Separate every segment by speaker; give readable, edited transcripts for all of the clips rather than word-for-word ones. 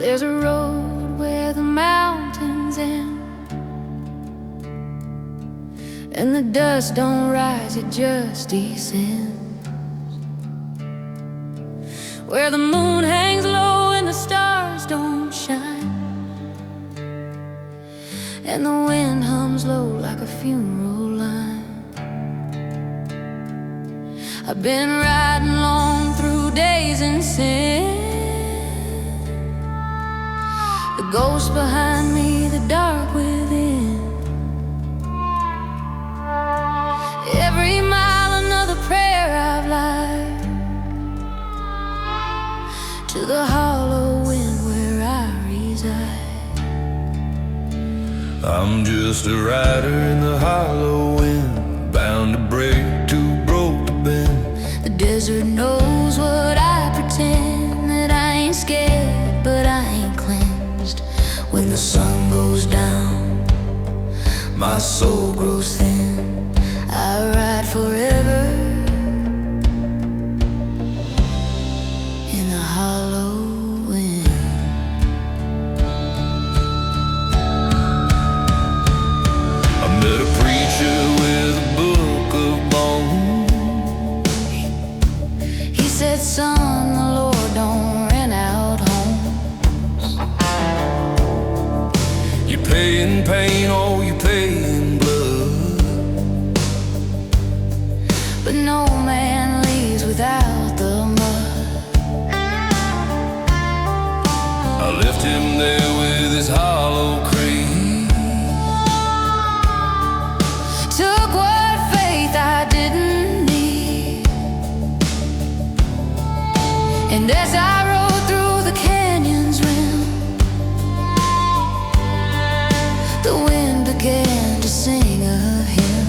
Speaker 1: There's a road where the mountains end, and the dust don't rise, it just descends. Where the moon hangs low and the stars don't shine, and the wind hums low like a funeral line. I've been riding long through days in sin, the ghost behind me, the dark within. Every mile another prayer I've lied, to the hollow wind where I reside.
Speaker 2: I'm just a rider in the hollow wind, bound to break, too broke to bend.
Speaker 1: The desert knows what I pretend, that I ain't scared, but I ain't cleansed. When the sun goes down, my soul grows thin. I ride forever in the hollow wind.
Speaker 2: I met a preacher with a book of bones.
Speaker 1: He said, son, the Lord don't rent out homes.
Speaker 2: You pay in pain, oh, you pay in blood,
Speaker 1: but no man leaves without the mud.
Speaker 2: I left him there with his hollow creed.
Speaker 1: Took what faith I didn't need, and as I rode through the canyon's rim, the wind began to sing a hymn.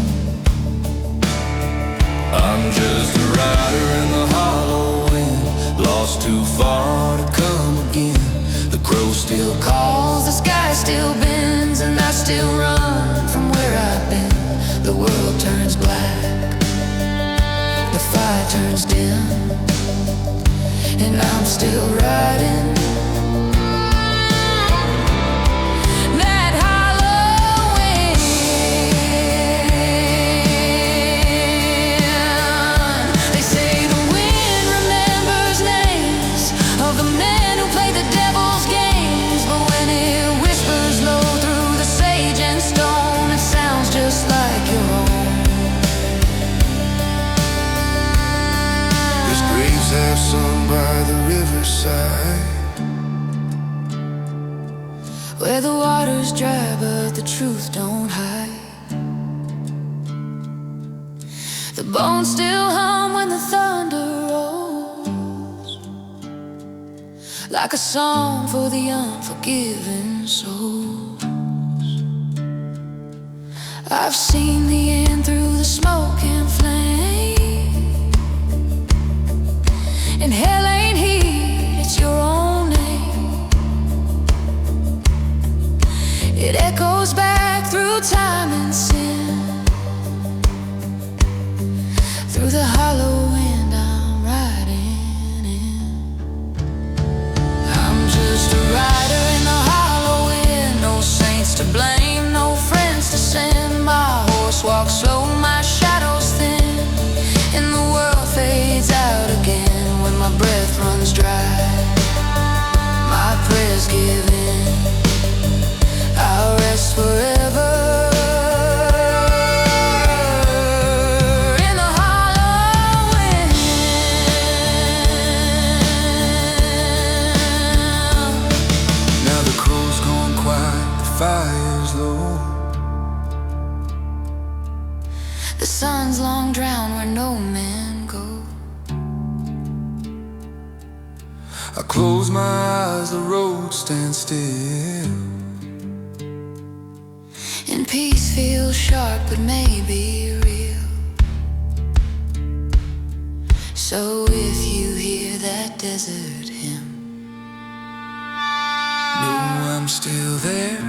Speaker 2: I'm just a rider in the hollow wind, lost too far to come again. The crow still calls,
Speaker 1: The sky still bends, and I still run from where I've been. The world turns black, the fire turns dim, and I'm still riding that hollow wind. They say the wind remembers names of the men who played the devil's games, but when it whispers low through the sage and stone, it sounds just like your own.
Speaker 2: There's graves half sung by the riverside,
Speaker 1: Where the water's dry but the truth don't hide. The bones still hum when the thunder rolls, like a song for the unforgiven souls. I've seen the end through the smoke and flame, and hell ain't heat, it's your own name. It echoes back through time and sin, through the hollow wind I'm riding in. I'm just a rider in the hollow wind, no saints to blame, no friends to send. My horse walks slow, my shadow's thin, and the world fades out again when my breath runs dry. My prayers give in, I'll rest forever in the hollow wind.
Speaker 2: now the crow's gone quiet, the fire's low.
Speaker 1: The sun's long drowned where no men go.
Speaker 2: I close my eyes, the road stands still,
Speaker 1: And peace feels sharp but maybe real. So if you hear that desert hymn,
Speaker 2: know I'm still there.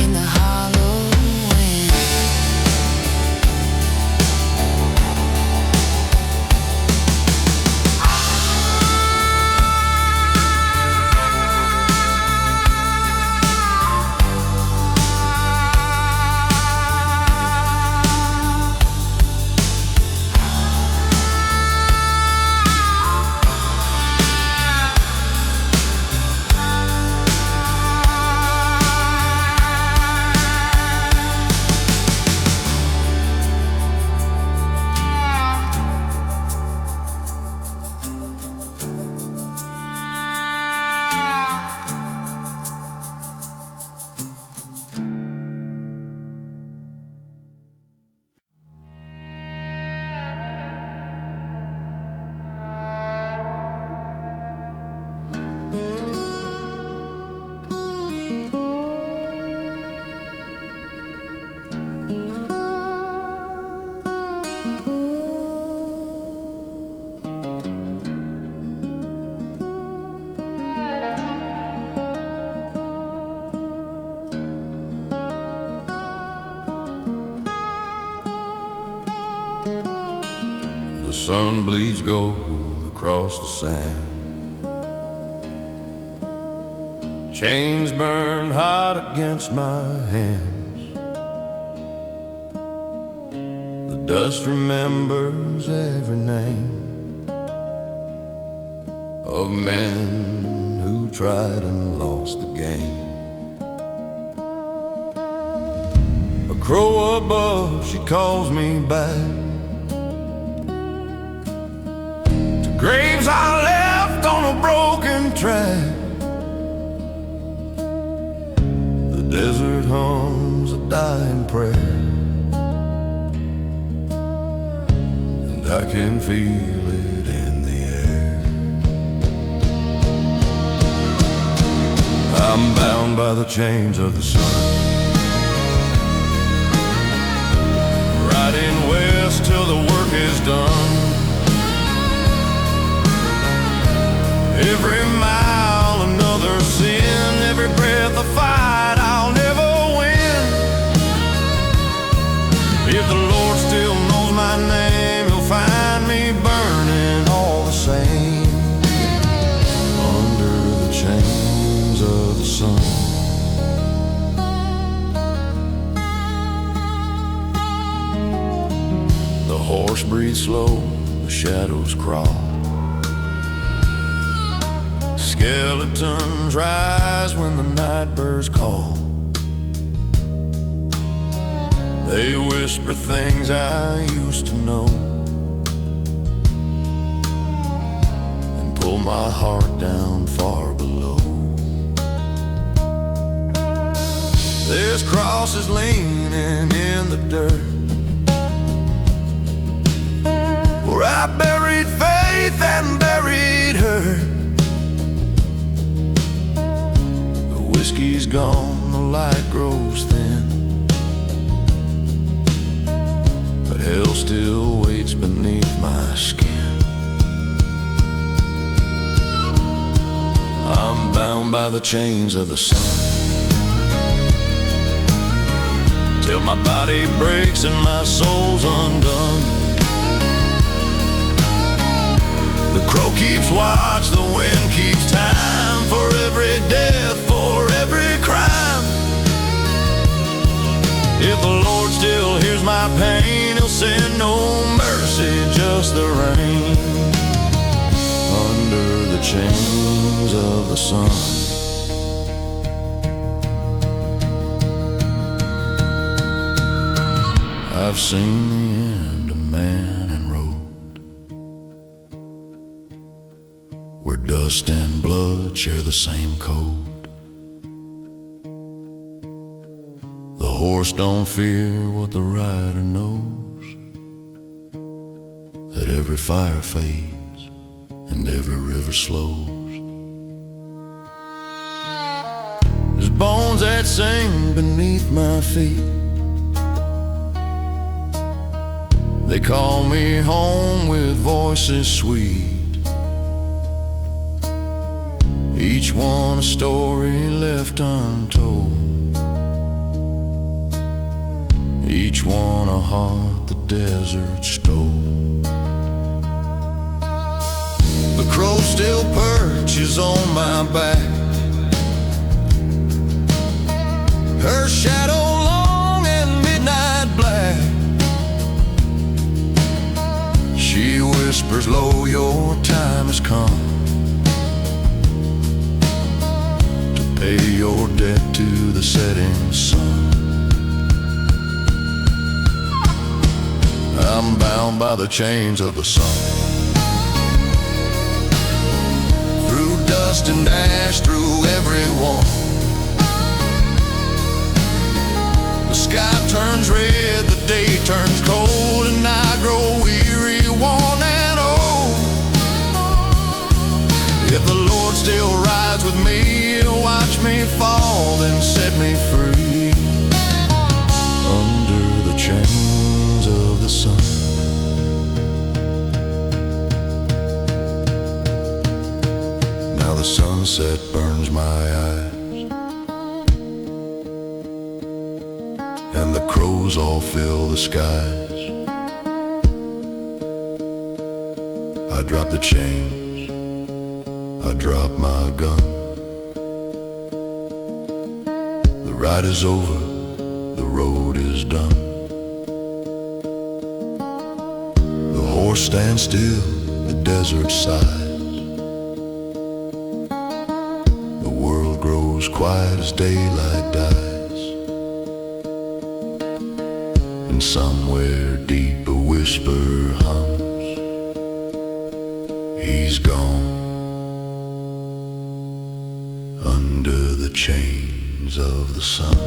Speaker 1: in the hollow wind.
Speaker 2: sun bleeds gold across the sand. Chains burn hot against my hands. The dust remembers every name of men who tried and lost the game. A crow above, she calls me back to graves I left on a broken track. The desert hums a dying prayer, and I can feel it in the air. I'm bound by the chains of the sun, riding west till the work is done. Every mile another sin, every breath a fight I'll never win. If the Lord still knows my name, He'll find me burning all the same under the chains of the sun. The horse breathes slow, the shadows crawl. Skeletons rise when the night birds call. They whisper things I used to know and pull my heart down far below. There's crosses leaning in the dirt where I buried faith and buried hurt. The whiskey's gone, the light grows thin, but hell still waits beneath my skin. I'm bound by the chains of the sun, till my body breaks and my soul's undone. The crow keeps watch, the wind keeps time, for every death, for every crime. If the Lord still hears my pain, He'll send no mercy, just the rain under the chains of the sun. I've seen the end of man and road, where dust and blood share the same code. The horse don't fear what the rider knows, that every fire fades and every river slows. There's bones that sing beneath my feet. They call me home with voices sweet, each one a story left untold, each one a heart the desert stole. The crow still perches on my back, her shadow long and midnight black. She whispers low, your time has come to pay your debt to the setting sun. I'm bound by the chains of the sun, through dust and ash, through everyone. The sky turns red, the day turns cold, and I grow weary, worn and old. If the Lord still rides with me, He'll watch me fall and set me free under the chains of the sun. Now the sunset burns my eyes, and the crows all fill the skies. I drop the chains, I drop my gun. The ride is over, the road is done. The horse stands still, the desert sighs. The world grows quiet as daylight dies. And somewhere deep a whisper hums. He's gone under the chains of the sun.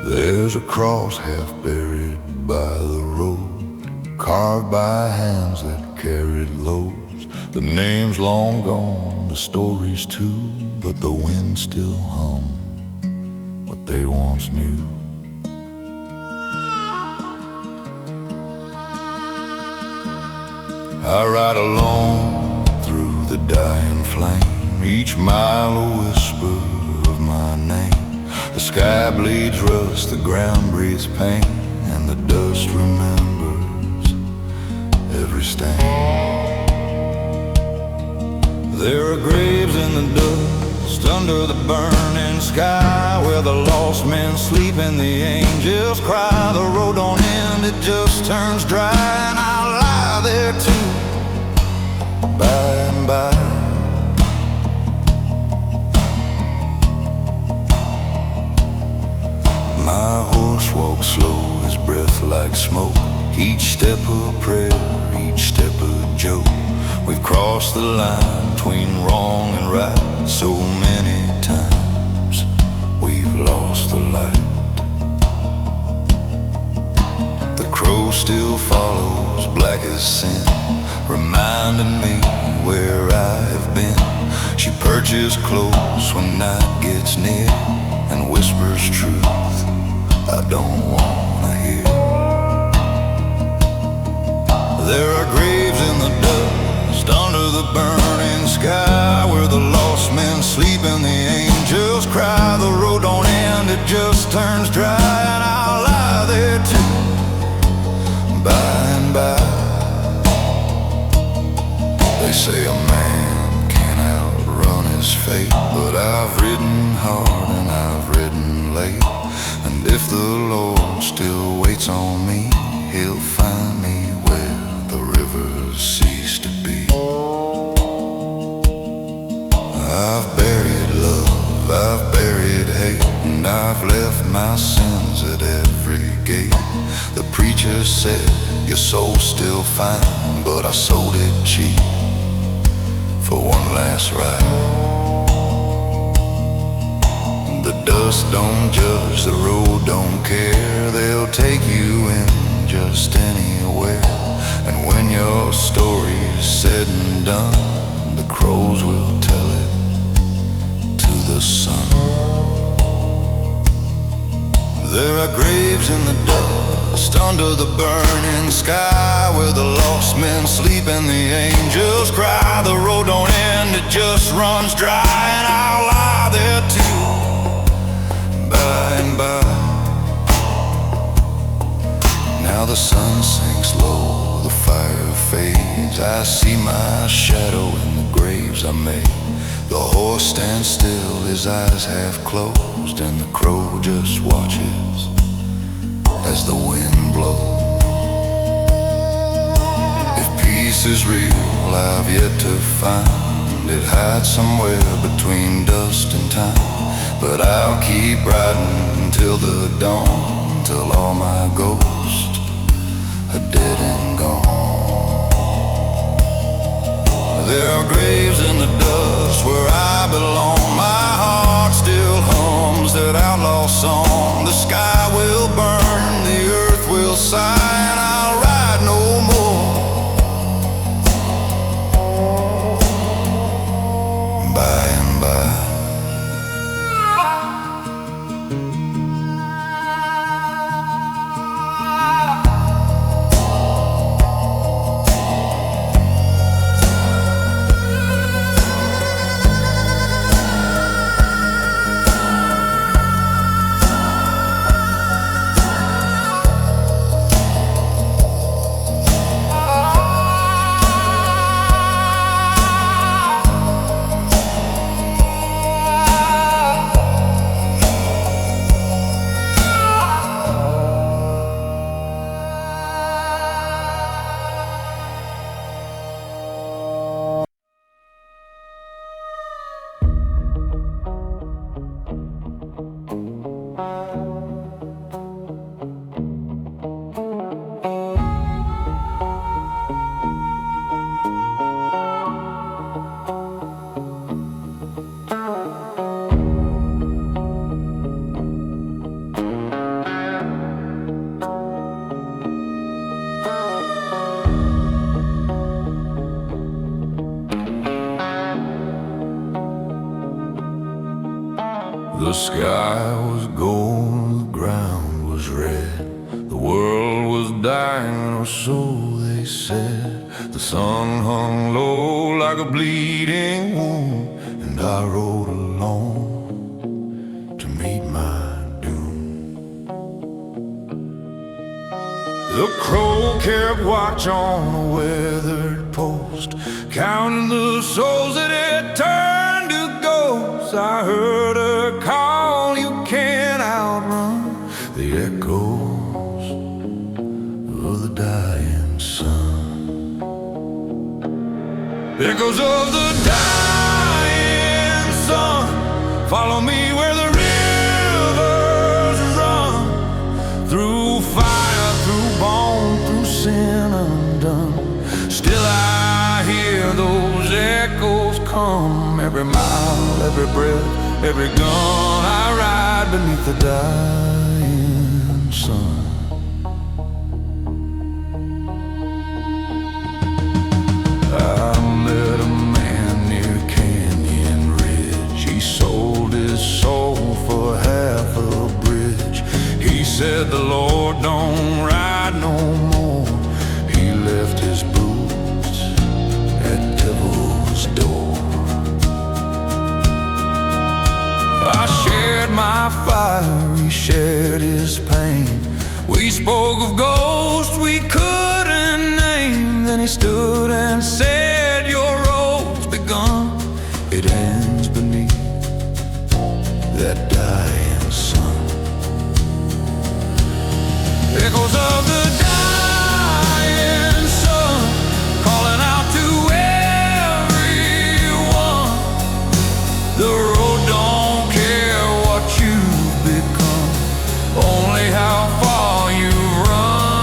Speaker 2: There's a cross half buried by the road, carved by hands that carried loads. The name's long gone, the story's too, but the wind still hum what they once knew. I ride alone through the dying flame, each mile a whisper of my name. The sky bleeds rust, the ground breathes pain, and the dust remembers every stain. There are graves in the dust under the burning sky, where the lost men sleep and the angels cry. The road don't end, it just turns dry, and I'll lie there too, by and by. My horse walks slow, his breath like smoke, each step a prayer, each step a joke. We've crossed the line between wrong and right so many times, we've lost the light. The crow still follows, black as sin, reminding me where I have been. She perches close when night gets near and whispers truth I don't wanna hear. There are graves in the dust under the burning sky, where the lost men sleep and the angels cry. The road don't end, it just turns dry, and I'll lie there too, by and by. They say a man can't outrun his fate, but I've ridden hard and I've ridden late. And if the Lord still waits on me, he'll find me where the rivers cease to be. I've buried love, I've buried hate, and I've left my sins at every gate. The preacher said, your soul's still fine, but I sold it cheap for one last ride. The dust don't judge, the road don't care. They'll take you in just anywhere. And when your story's said and done, the crows will tell it to the sun. There are graves in the dust under the burning sky, where the lost men sleep and the angels cry. The road don't end, it just runs dry, and I'll lie there too, by and by. Now the sun sinks low, the fire fades. I see my shadow in the graves I made. The horse stands still, his eyes half closed, and the crow just watches as the wind blows. If peace is real, I've yet to find it. Hides somewhere between dust and time. But I'll keep riding until the dawn, till all my ghosts are dead and gone. There are graves in the dust where I belong. My heart still hums that outlaw song. The sky will burn, the earth will sigh, and I'll ride no more. By and by. The sky was gold, the ground was red. The world was dying, or so they said. The sun hung low like a bleeding wound, and I rode alone to meet my doom. The crow kept watch on a weathered post, counting the souls that had turned to ghosts. I heard her call, you can't outrun the echoes of the dying sun. Echoes of the dying sun, follow me where the rivers run. Through fire, through bone, through sin undone. Still I hear those echoes come. Every mile, every breath, every gun, I ride beneath the dying sun. I met a man near Canyon Ridge. He sold his soul for half a bridge. He said the Lord don't ride no more. He left his boots at Devil's door. I shared my fire, he shared his pain. We spoke of ghosts we couldn't name. Then he stood and said, your road's begun, it ends beneath that dying sun. Echoes of the dying sun, calling out to everyone. The road don't care what you've become, only how far you've run.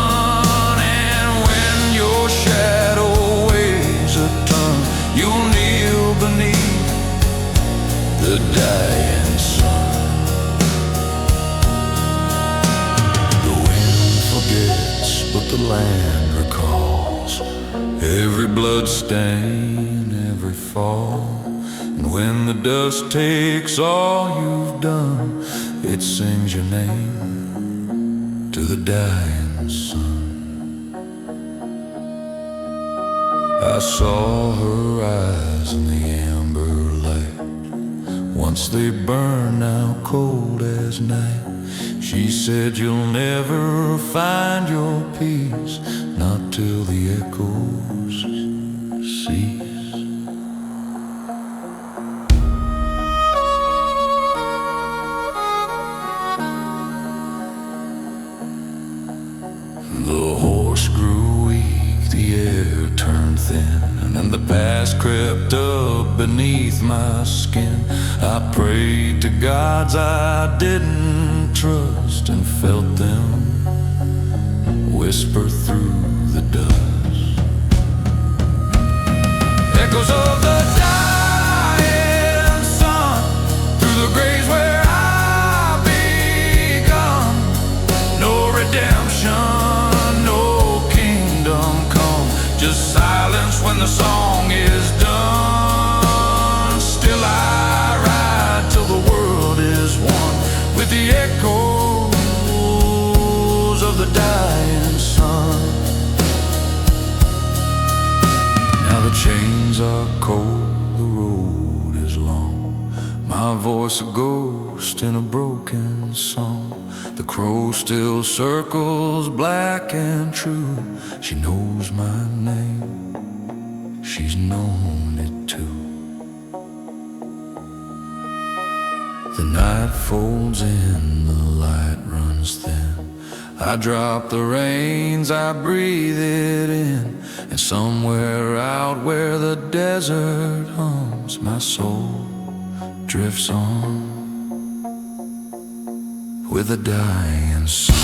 Speaker 2: the land recalls every blood stain, every fall. And when the dust takes all you've done, it sings your name to the dying sun. I saw her eyes in the amber light. Once they burn, now cold as night. She said, you'll never find your peace, not till the echoes cease. The horse grew weak, the air turned thin, and then the past crept up beneath my skin. I prayed to gods I didn't trust and felt them whisper through the dust. Echoes of the dying sun, through the graves where I've begun. No redemption, no kingdom come, just silence when the song is done. Still I ride till the world is one with the echoes of the dying sun. Now the chains are cold, the road is long, my voice a ghost in a broken song. The crow still circles black and true. She knows my name, she's known it too. The night folds in, the light runs thin. I drop the reins, I breathe it in, and somewhere out where the desert hums, my soul drifts on with the dying sun.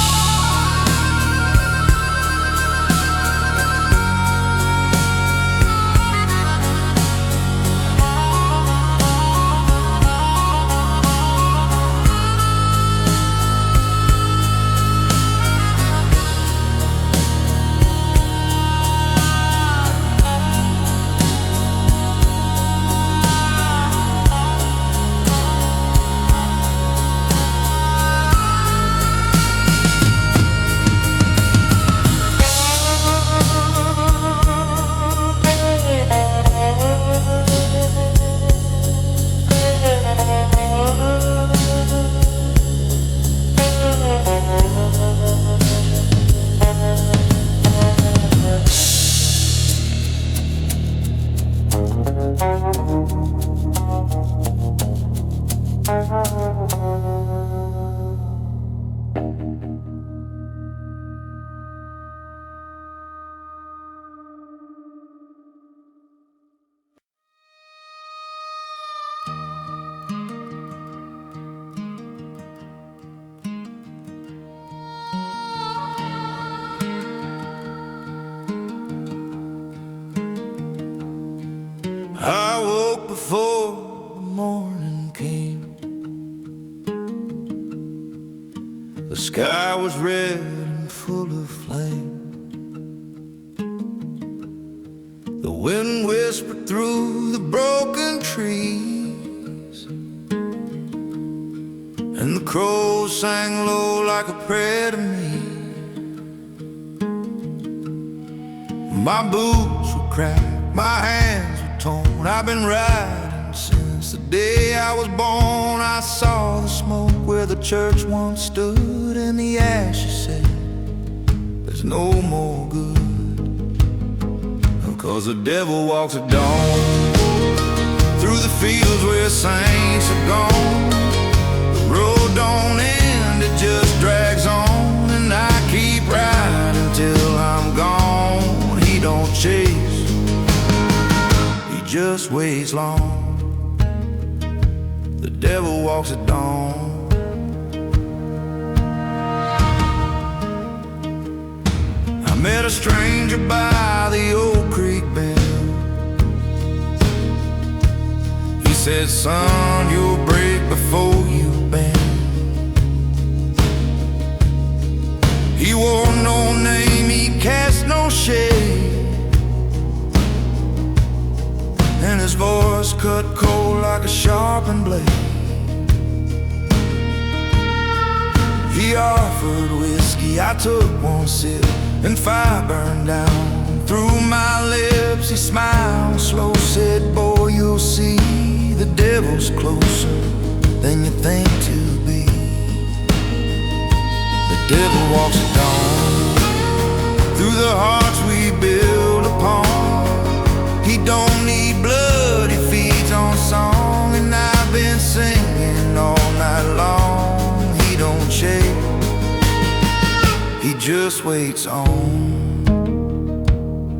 Speaker 2: I woke before the morning came. The sky was red and full of flame. The wind whispered through the broken trees, and the crows sang low like a prayer to me. My boots were cracked, my hands were torn. I've been riding since the day I was born. I saw the smoke where the church once stood, and the ashes said there's no more good. Cause the devil walks at dawn through the fields where saints are gone. The road don't end, it just drags on, and I keep riding till I'm gone. He don't chase, he just waits long. The devil walks at dawn. I met a stranger by the old creek bend. He said, son, you'll break before you bend. He wore no name, he I took one sip and fire burned down through my lips. He smiled slow, said, boy, you'll see the devil's closer than you think to be. The devil walks at dawn through the hearts we build upon. He don't need blood, he feeds on song. And I've been singing all night long. He don't chase, he just waits on.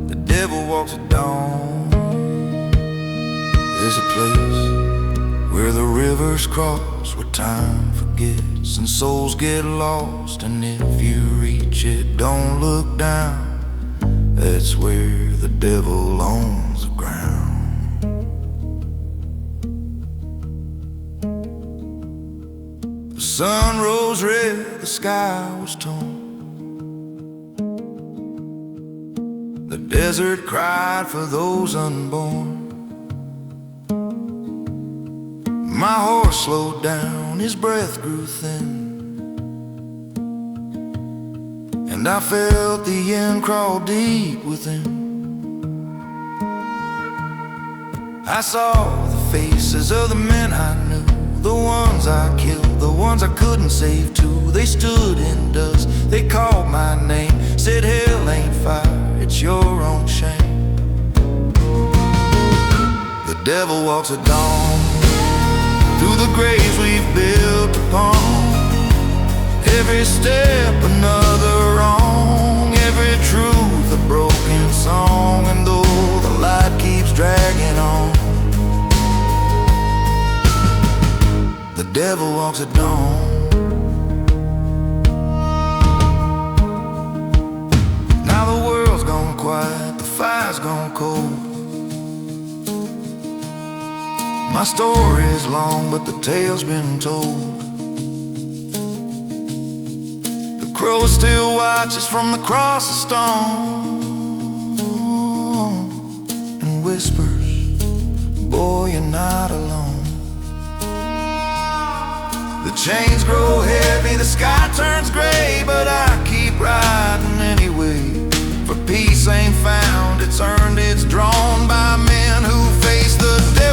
Speaker 2: The devil walks at dawn. There's a place where the rivers cross, where time forgets and souls get lost. And if you reach it, don't look down. That's where the devil owns the ground. The sun rose red, the sky was torn. The desert cried for those unborn. My horse slowed down, his breath grew thin, and I felt the end crawl deep within. I saw the faces of the men I knew, the ones I killed, the ones I couldn't save too. They stood in dust, they called my name, said hell ain't fire, it's your own shame. The devil walks at dawn through the graves we've built upon. Every step another wrong, every truth a broken song. And though the light keeps dragging on, the devil walks at dawn. Now the world's gone quiet, the fire's gone cold. My story's long, but the tale's been told. The crow still watches from across the stone and whispers, boy, you're not alone. The chains grow heavy, the sky turns gray, but I keep riding anyway. For peace ain't found, it's earned, it's drawn by men who face the devil.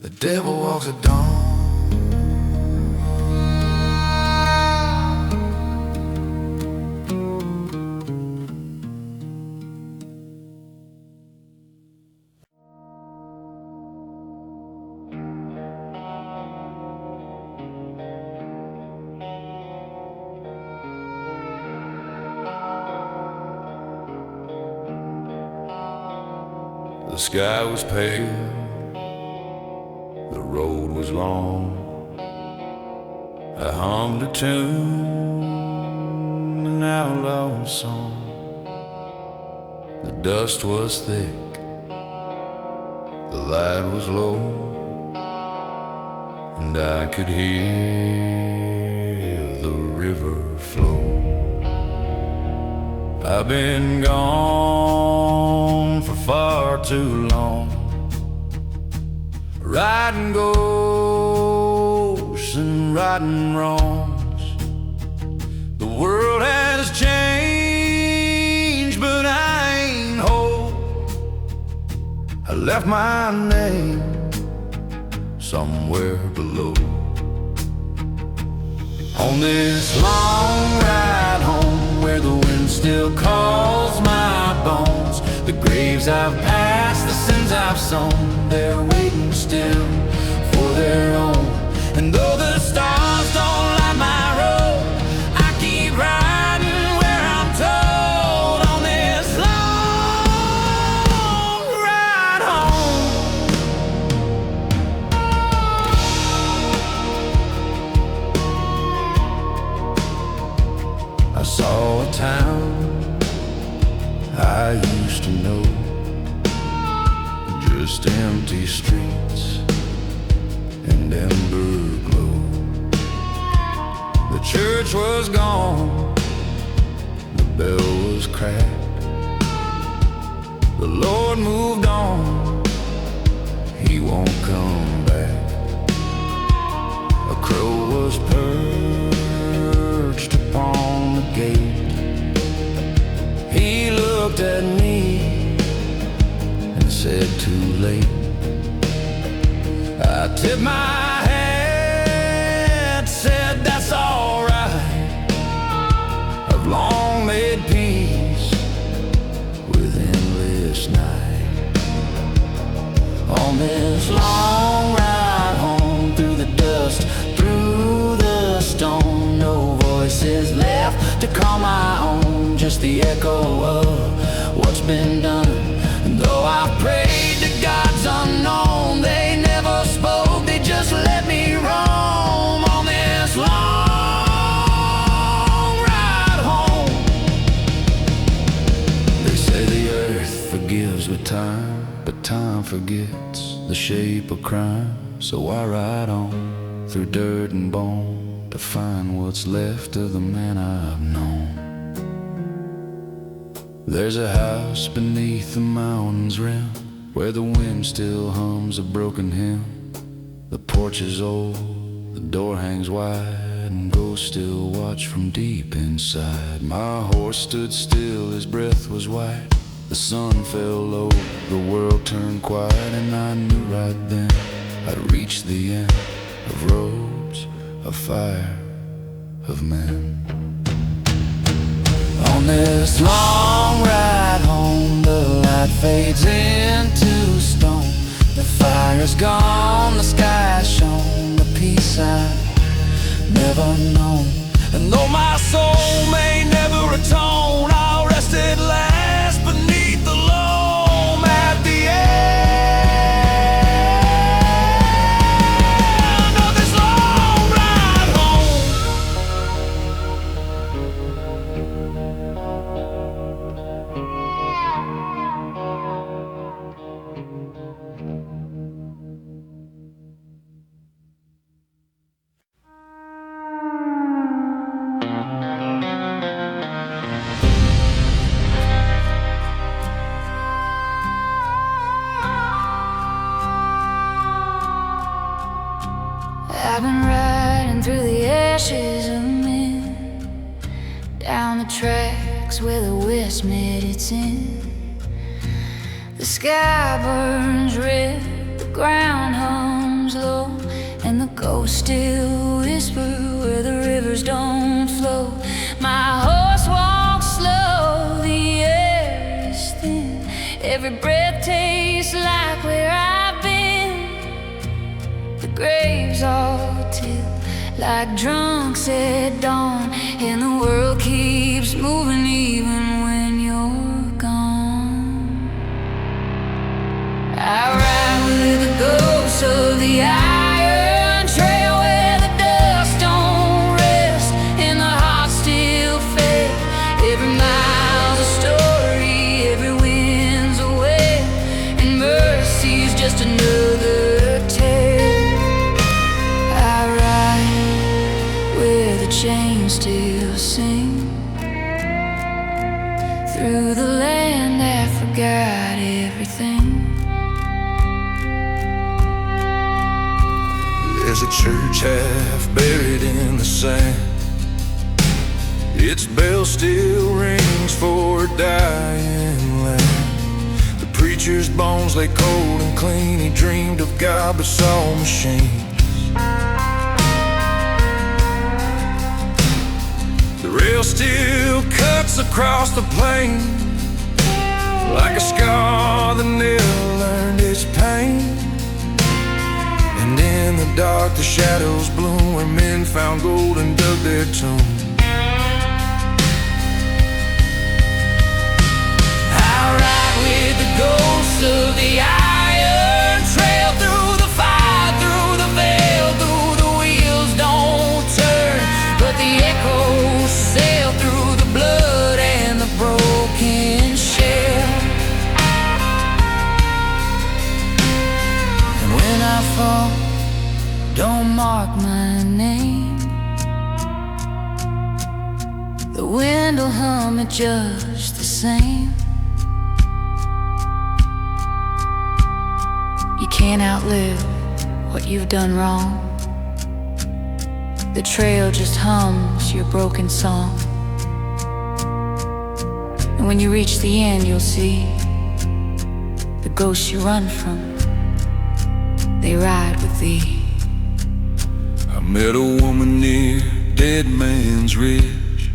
Speaker 2: The devil walks at dawn. The sky was pale, the road was long. I hummed a tune, an outlaw song. The dust was thick, the light was low, and I could hear the river flow. I've been gone for far too long, righting ghosts and righting wrongs. The world has changed, but I ain't whole. I left my name somewhere below. On this long ride home, where the wind still calls my bones, the graves I've passed, the sins I've sown, they're waiting still for their own. And though the stars don't light my road, I keep riding where I'm told. On this long ride home, I saw a town I used to know, just just empty streets and ember glow. The church was gone, the bell was cracked. The Lord moved on, He won't come back. A crow was perched upon the gate. He looked at me and said, too late. I tipped my hat, said that's all right. I've long made peace with endless night. On this long ride home through the dust, through the stone, no voices left to call my own, just the echo of what's been done. And though I prayed to gods unknown, they never spoke, they just let me roam on this long ride home. They say the earth forgives with time, but time forgets the shape of crime. So I ride on through dirt and bone to find what's left of the man I've known. There's a house beneath the mountain's rim where the wind still hums a broken hymn. The porch is old, the door hangs wide, and ghosts still watch from deep inside. My horse stood still, his breath was white. The sun fell low, the world turned quiet, and I knew right then I'd reached the end of roads, of fire, of men. On this long ride home, the light fades into stone. The fire's gone, the sky's shone, the peace I've never known. And though my soul may never atone, I'll rest at last beneath the loam at the end of this long ride home.
Speaker 1: I've been riding through the ashes of men, down the tracks where the west met its end. The sky burns red, the ground hums low, and the ghosts still whisper where the rivers don't flow. My horse walks slow, the air is thin, every breath tastes like where I've been. The graves all tilt like drunks at dawn, and the world keeps moving even when you're gone. I ride with the ghosts of the iron trail where the dust don't rest and the hearts still fail. Every mile's a story, every wind's a wail, and mercy's just another tale. I ride where the chains still sing, through the land that forgot everything.
Speaker 2: There's a church half buried in the sand. Its bell still rings for a dying land. The preacher's bones lay cold and clean. He dreamed of God but saw machines. The rail still cuts across the plain like a scar that never learned its pain. And in the dark the shadows bloom where men found gold and dug their tomb. I ride with the ghosts of the iron trail, through the fire, through the veil, through the wheels don't turn, but the echoes sail through the blood and the broken shell.
Speaker 1: mark my name. The wind will hum it just the same. You can't outlive what you've done wrong. The trail just hums your broken song. And when you reach the end, you'll see the ghosts you run from, they ride with thee.
Speaker 2: I met a woman near Dead Man's Ridge.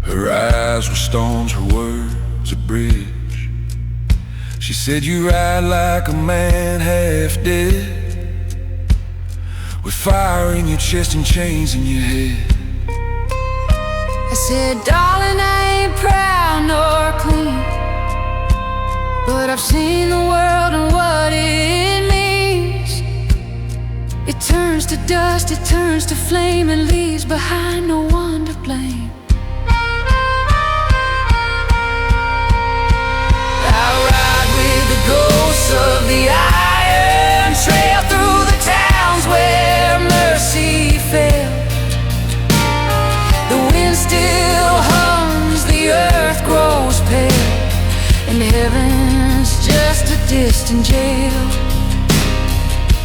Speaker 2: Her eyes were storms, her words a bridge. She said, you ride like a man half dead, with fire in your chest and chains in your head.
Speaker 1: I said, darling, I ain't proud nor clean, but I've seen the world and what it means. It turns to dust, it turns to flame, and leaves behind no one to blame. I ride with the ghosts of the iron trail through the towns where mercy failed. The wind still hums, the earth grows pale, and heaven's just a distant jail.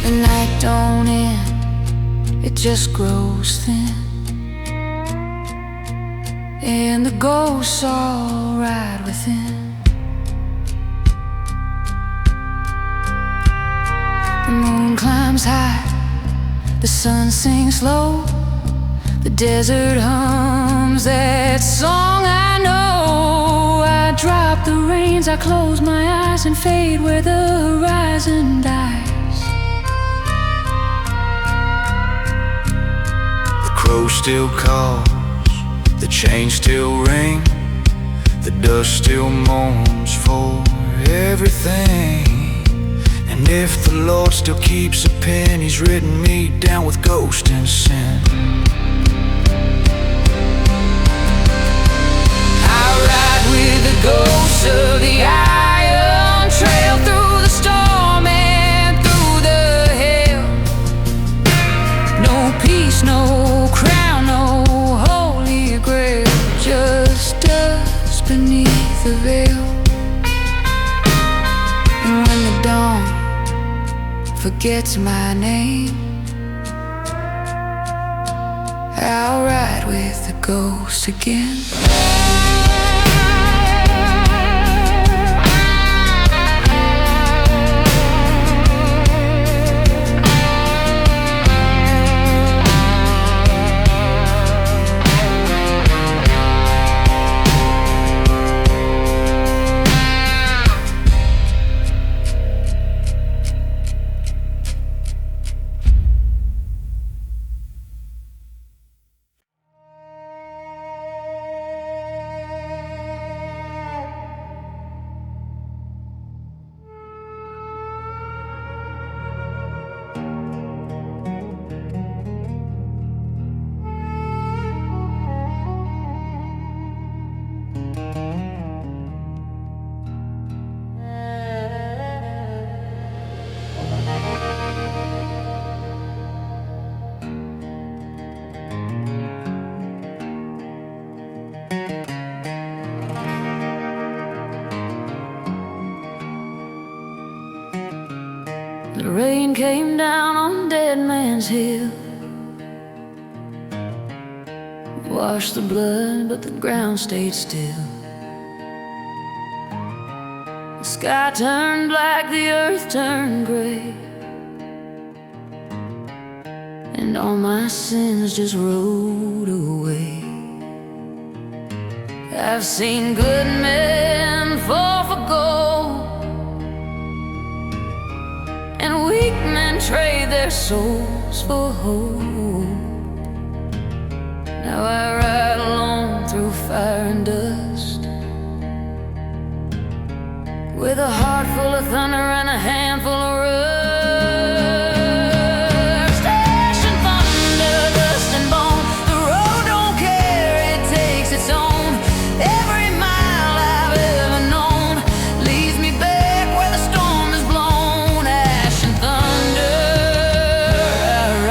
Speaker 1: The night don't end, it just grows thin, and the ghosts all ride within. The moon climbs high, the sun sings low, the desert hums that song I know. I drop the reins, I close my eyes and fade where the horizon dies.
Speaker 2: The crow still calls, the chains still ring, the dust still moans for everything. And if the Lord still keeps a pen, He's written me down with ghost and sin.
Speaker 1: I ride with the ghosts of the iron trail through the storm and through the hail. No peace, no crown, no holy grail, just dust beneath the veil. And when the dawn forgets my name, I'll ride with the ghost again. The rain came down on Dead Man's Hill, washed the blood, but the ground stayed still. The sky turned black, the earth turned gray, and all my sins just rolled away. I've seen good men fall for gold, and weak men trade their souls for hope. Now I ride alone through fire and dust, with a heart full of thunder and a handful of rust. Ash and thunder, dust and bone, the road don't care, it takes its own. Every mile I've ever known leads me back where the storm is blown. Ash and thunder, I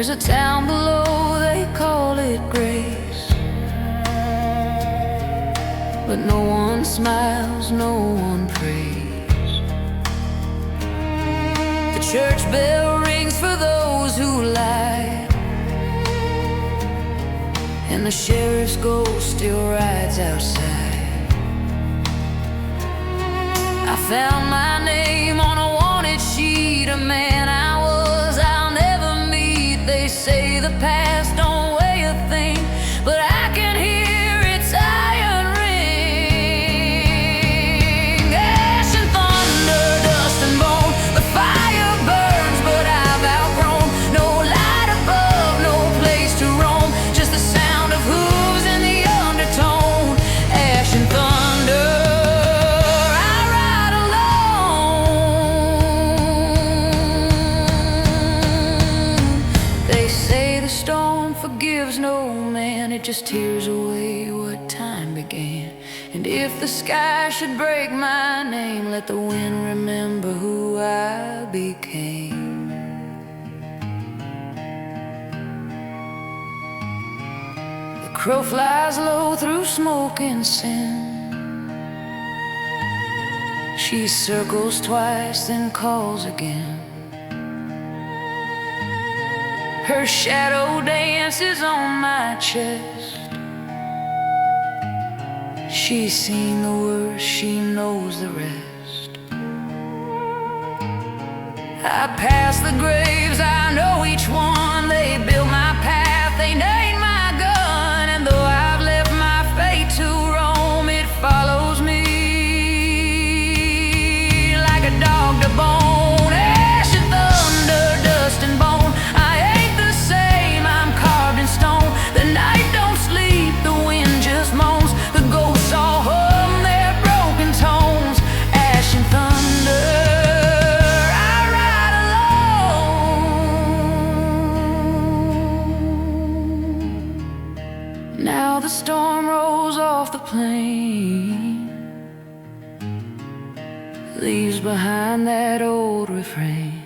Speaker 1: There's a town below, they call it Grace, but no one smiles, no one prays. The church bell rings for those who lie, and the sheriff's ghost still rides outside. I found my name on a wanted sheet, a man I was, I'll never meet. They say the past don't weigh a thing, but I can hear its iron ring. Ash and thunder, dust and bone, the fire burns, but I've outgrown. No light above, no place to roam, just the sound of hooves in the undertone. Ash and thunder, I ride alone. They say the storm forgives no man, it just tears away what time began. And if the sky should break my name, let the wind remember who I became. The crow flies low through smoke and sin. She circles twice, then calls again. Her shadow dances on my chest. She's seen the worst, she knows the rest. I pass the graves, I know each one. They built my path, they named my gun. And though I've left my fate to roam, it follows me like a dog to bone. Ash and thunder, dust and bone, I ain't the same, I'm carved in stone. The night don't sleep, the wind just moans, the ghosts all hum their broken tones. Ash and thunder, I ride alone. Now the storm rolls off the plain, leaves behind that old refrain.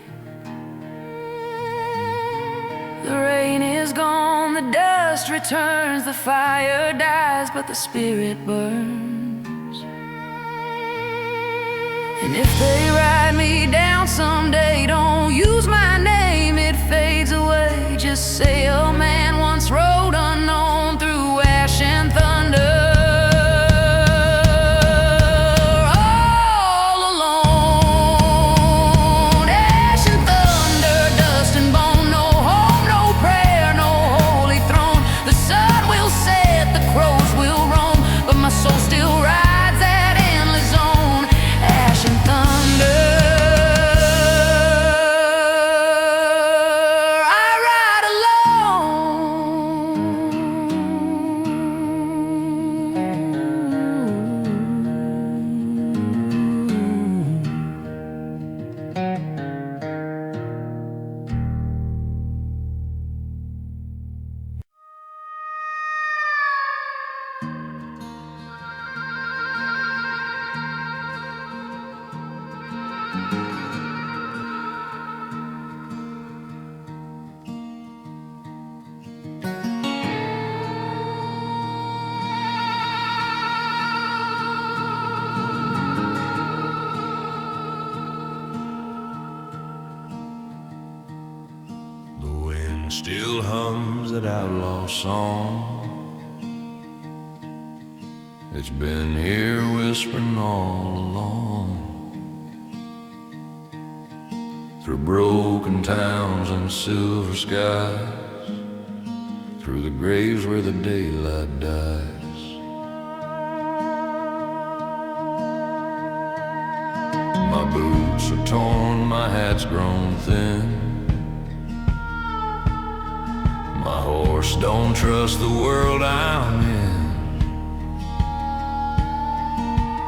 Speaker 1: The rain is gone, the dust returns, the fire dies, but the spirit burns. And if they ride me down someday, don't use my name, it fades away. Just say a man once rode unknown through ash and thunder.
Speaker 2: Still hums that outlaw song. It's been here whispering all along, through broken towns and silver skies, through the graves where the daylight dies. My boots are torn, my hat's grown thin, my horse don't trust the world I'm in.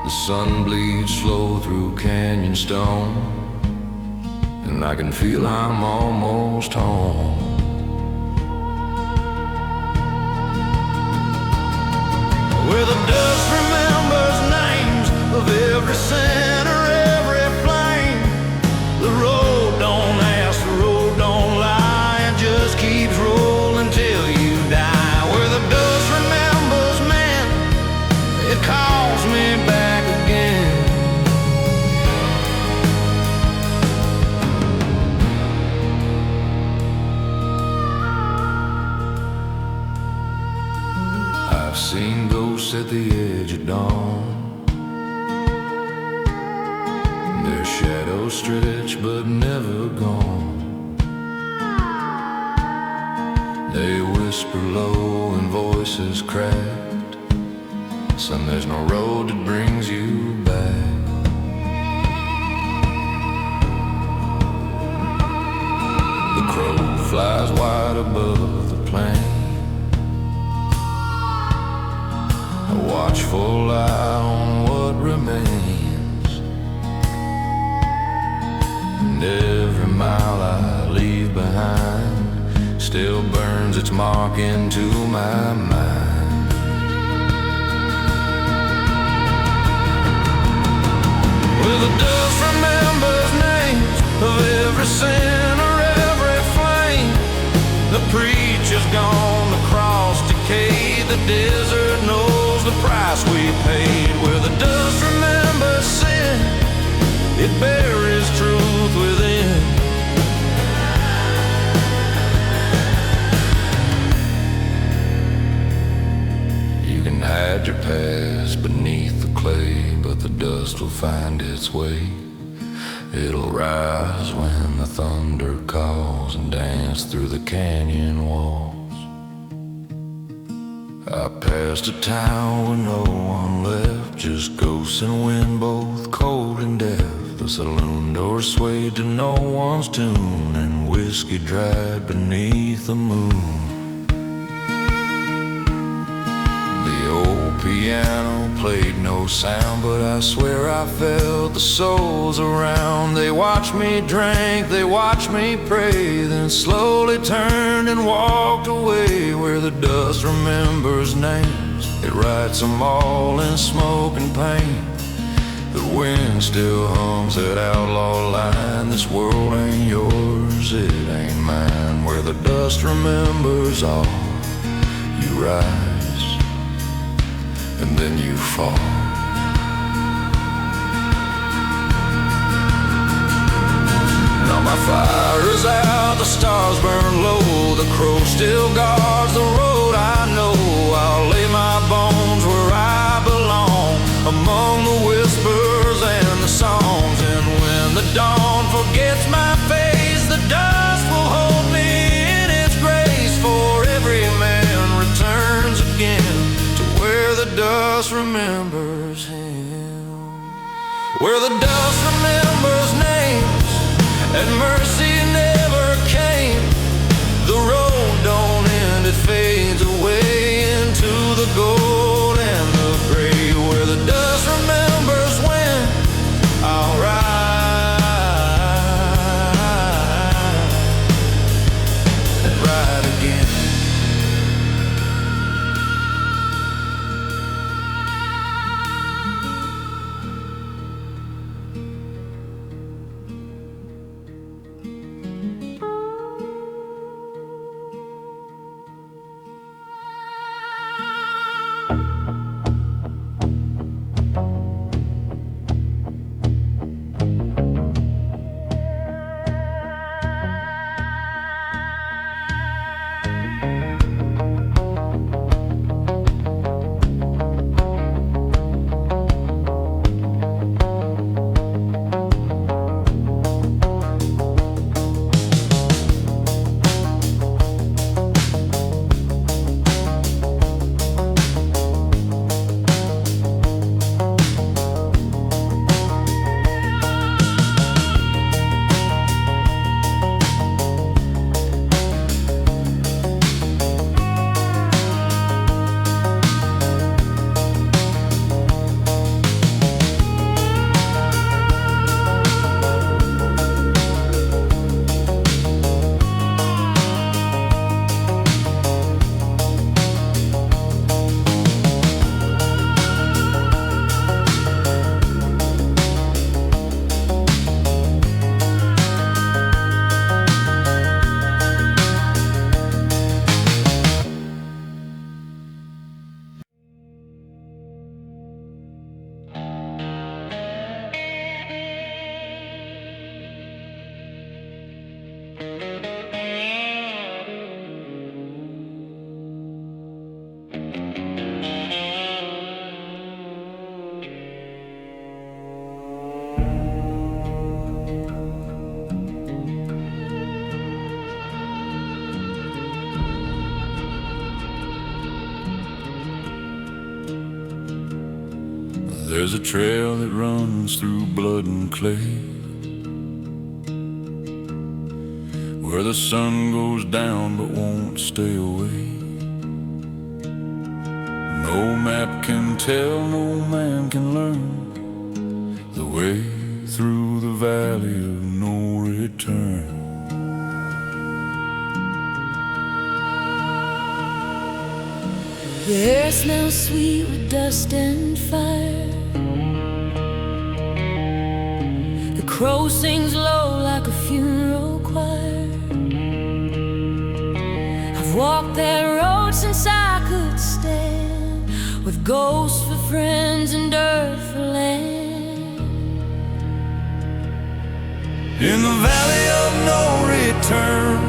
Speaker 2: The sun bleeds slow through canyon stone, and I can feel I'm almost home. Where the dust remembers names of every sinner, every flame. The road don't ask, the road don't lie, and just keep dawn. Their shadows stretch but never gone. They whisper low and voices cracked. Son, there's no road that brings you back. The crow flies wide above the plain, a watchful eye on what remains. And every mile I leave behind still burns its mark into my mind. Well, the dust remembers names of every sinner, every flame. The preacher's gone, the cross decayed, the desert knows the price we paid. Where the dust remembers sin, it buries truth within. Hide your past beneath the clay, but the dust will find its way. It'll rise when the thunder calls and dance through the canyon walls. I passed a town where no one left, just ghosts and wind, both cold and deaf. The saloon door swayed to no one's tune, and whiskey dried beneath the moon. Piano played no sound, but I swear I felt the souls around. They watched me drink, they watched me pray, then slowly turned and walked away. Where the dust remembers names, it writes them all in smoke and pain. The wind still hums that outlaw line, this world ain't yours, it ain't mine. Where the dust remembers all, you rise and then you fall. Now my fire is out, the stars burn low, the crow still guards the road. I know I'll lay my bones where I belong, among the whispers and the songs. And when the dawn forgets my face, the dust will hold me in its grace. For every man returns again to where the dust remembers him. Where the dust remembers names and mercy never came. The road don't end, it fades away into the gold and the gray. Where the dust remembers when I'll ride and ride again. There's a trail that runs through blood and clay, where the sun goes down but won't stay away. No map can tell, no man can learn the way through the valley of no return.
Speaker 1: The air smells sweet with dust and fire. The crow sings low like a funeral choir. I've walked that road since I could stand, with ghosts for friends and dirt for land.
Speaker 2: In the valley of no return,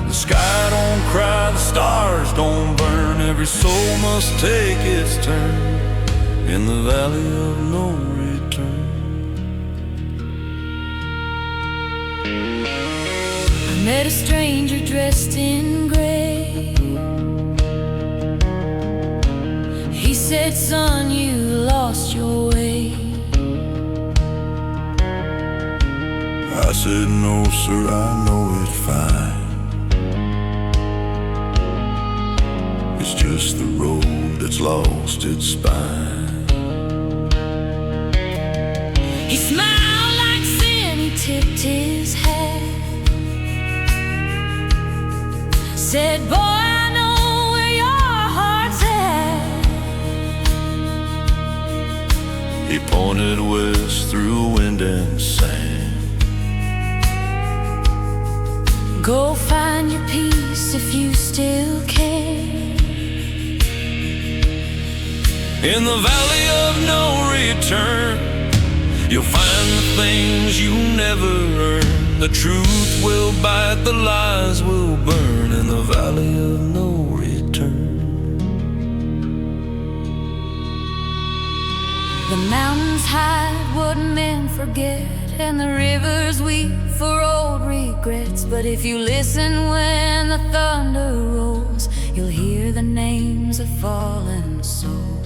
Speaker 2: the sky don't cry, the stars don't burn. Every soul must take its turn in the valley of no return.
Speaker 1: I met a stranger dressed in gray. He said, son, you lost your way.
Speaker 2: I said, no sir, I know it fine. It's just the road that's lost its spine.
Speaker 1: He smiled like sin, he tipped his hat. Said, boy, I know where your heart's at.
Speaker 2: He pointed west through wind and sand.
Speaker 1: Go find your peace if you still can.
Speaker 2: In the valley of no return, you'll find the things you never earned. The truth will bite, the lies will burn in the valley of no return.
Speaker 1: The mountains hide what men forget, and the rivers weep for old regrets. But if you listen when the thunder rolls, you'll hear the names of fallen souls.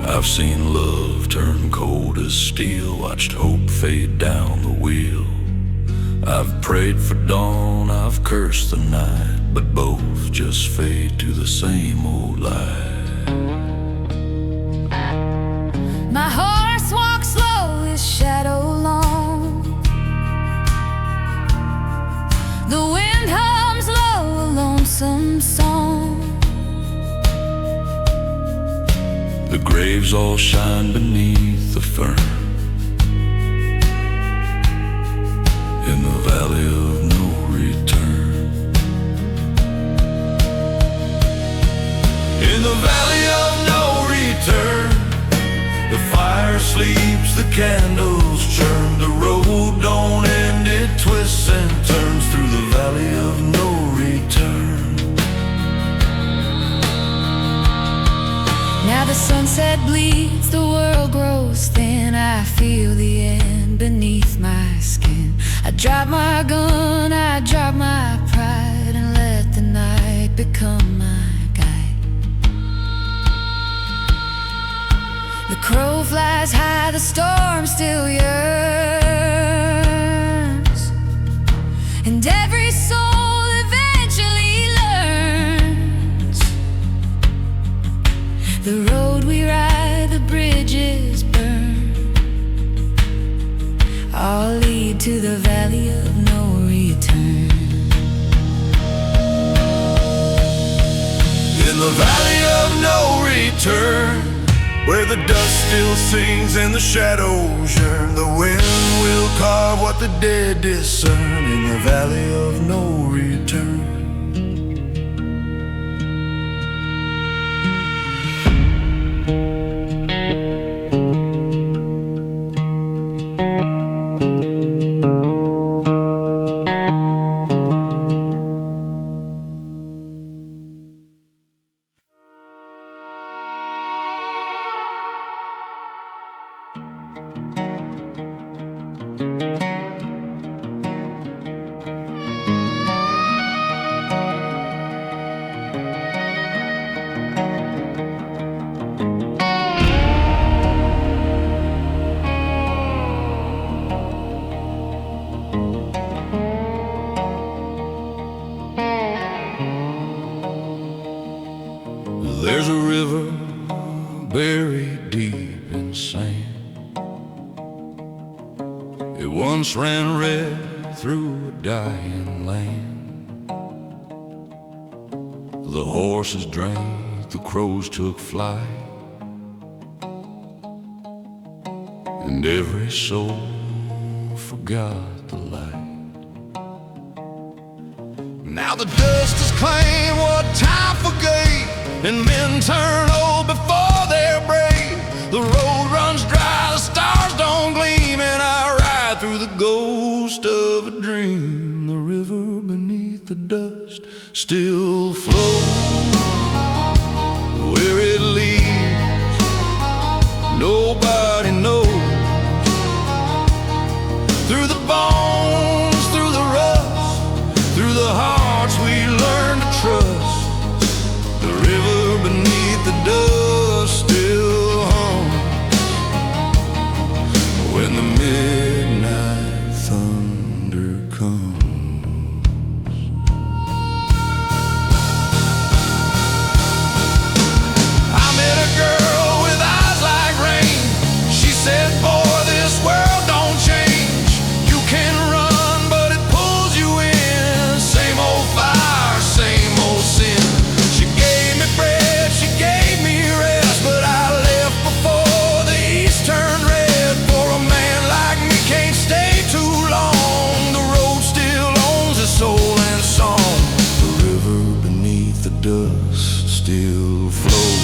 Speaker 2: I've seen love turn cold as steel, watched hope fade down the wheel. I've prayed for dawn, I've cursed the night, but both just fade to the same old lie.
Speaker 1: My horse walks slow, his shadow long. The wind hums low, a lonesome song.
Speaker 2: The graves all shine beneath the fern in the valley of no return. In the valley of no return, the fire sleeps, the candles churn. The road don't end, it twists and turns through the valley of no return.
Speaker 1: Now the sunset bleeds, the world grows thin. I feel the end beneath my skin. I drop my gun, I drop my pride, and let the night become my guide. The crow flies high, the storm still yearns, and every soul eventually learns. The road we ride, the bridges burn, all lead to the valley of no return.
Speaker 2: In the valley of no return, where the dust still sings and the shadows yearn, the wind will carve what the dead discern in the valley of no return. buried deep in sand. It once ran red through a dying land. The horses drank, the crows took flight, and every soul forgot the light. Now the dust has claimed what time forgave, and men turn old before they're brave. The road runs dry, the stars don't gleam, and I ride through the ghost of a dream. The river beneath the dust still flows. Where it leads, nobody knows. Through the bones, through the rust, through the hearts we learn to trust. The river beneath the dust still hums when the midnight thunder comes. I met a girl with eyes like rain. She said, boy, this world don't change. You can run, but it pulls you in. Same old fire, same old sin. She gave me bread, she gave me rest, but I left before the east turned red. For a man like me can't stay too long. The road still owns his soul and song. The river beneath the dust still flows.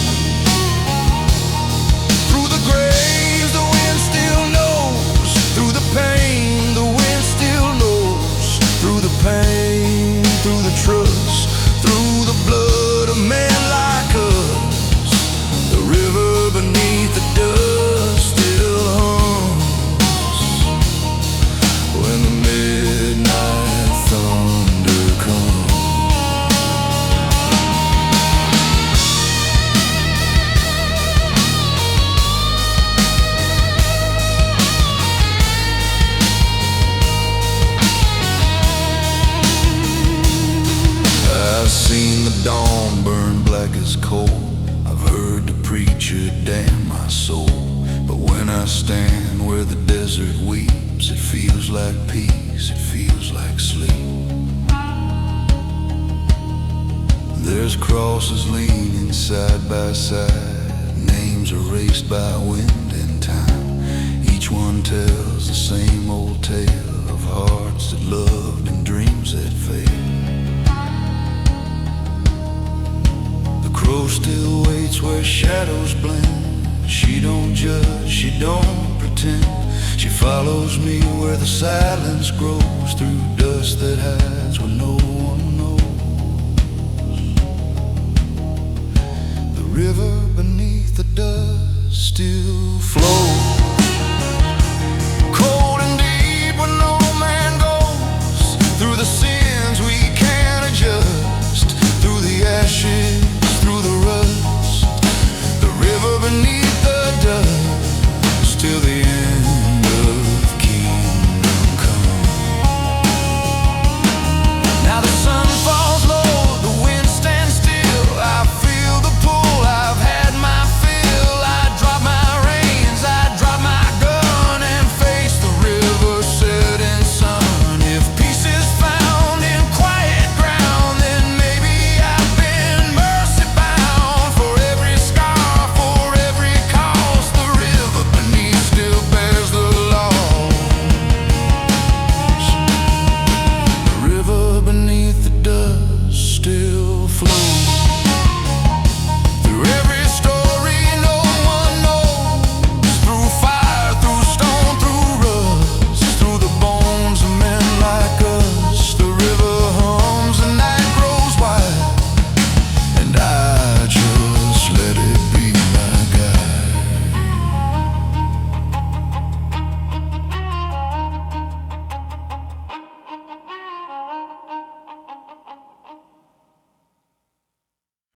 Speaker 2: Through the graves the wind still knows. Through the pain the wind still knows. Through the pain, through the trust, through the blood of men like us. The river beneath the dust still hums when the midnight thunder comes. I've seen the dawn burn black as coal. I've heard the preacher damn my soul. But when I stand where the desert weeps, it feels like peace, it feels like sleep. There's crosses leaning side by side, names erased by wind and time. Each one tells the same old tale of hearts that loved and dreams that failed. The crow still waits where shadows blend. She don't judge, she don't pretend. She follows me where the silence grows, through dust that hides where no one knows. The river beneath the dust still flows. Cold and deep where no man goes. Through the sins we can't adjust. Through the ashes, through the rust. The river beneath the dust till the end.